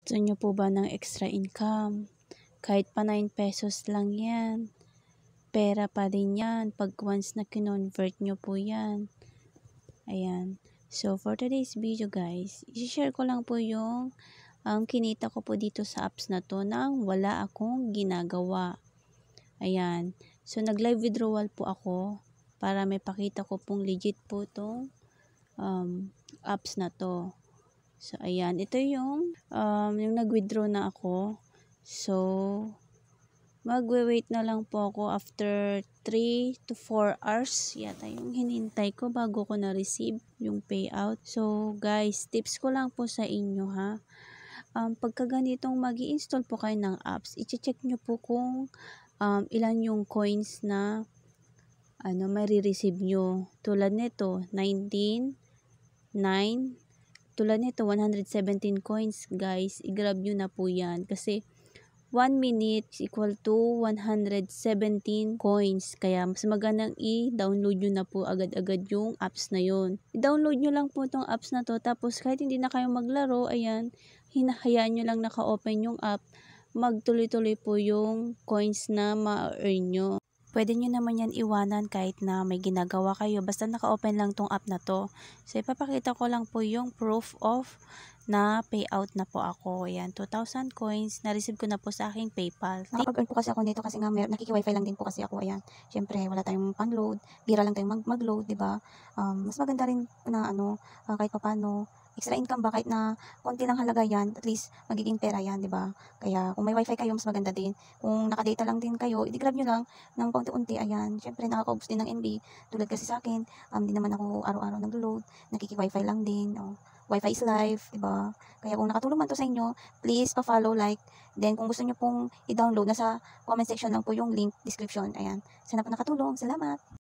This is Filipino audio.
Gusto nyo po ba ng extra income? Kahit pa 9 pesos lang yan. Pera pa din yan pag once na kinonvert nyo po yan. Ayan. So, for today's video guys, i-share ko lang po yung kinita ko po dito sa apps na to nang wala akong ginagawa. Ayan. So, nag-live withdrawal po ako para may pakita ko pong legit po itong apps na to. So, ayan. Ito yung nag-withdraw na ako. So, magwe-wait na lang po ako after 3 to 4 hours. Yata yung hinintay ko bago ko na-receive yung payout. So, guys, tips ko lang po sa inyo ha. Pagka ganitong mag-i-install po kayo ng apps, i-check nyo po kung ilan yung coins na may-receive nyo. Tulad nito, 19, 9, tulad nito, 117 coins, guys. I-grab nyo na po yan. Kasi, 1 minute is equal to 117 coins. Kaya, mas magandang i-download nyo na po agad-agad yung apps na yun. I-download nyo lang po itong apps na to. Tapos, kahit hindi na kayo maglaro, ayan, hinahayaan nyo lang naka-open yung app. Magtuloy-tuloy po yung coins na ma-earn nyo. Pwede nyo naman yan iwanan kahit na may ginagawa kayo. Basta naka-open lang tong app na to. So, ipapakita ko lang po yung proof of na payout na po ako. Ayan, 2,000 coins. Na-receive ko na po sa aking PayPal. Nakapag-earn po kasi ako nito kasi nga nakiki-wifi lang din po kasi ako. Ayan. Siyempre, wala tayong pang-load. Bira lang tayong mag-load, diba? Mas maganda rin na kahit pa paano, extra income ba kahit na konti lang halaga yan, at least magiging pera yan, diba? Kaya kung may wifi kayo, mas maganda din. Kung nakadata lang din kayo, i-grab nyo lang ng konti-unti, ayan. Siyempre, nakaka-ubos din ng MB. Tulad kasi sa akin, hindi naman ako araw-araw nag-load. Nakiki-wifi lang din. Wifi is life, diba? Kaya kung nakatulong man to sa inyo, please pa-follow, like. Then, kung gusto nyo pong i-download, nasa comment section lang po yung link, description. Ayan. Sana po nakatulong. Salamat!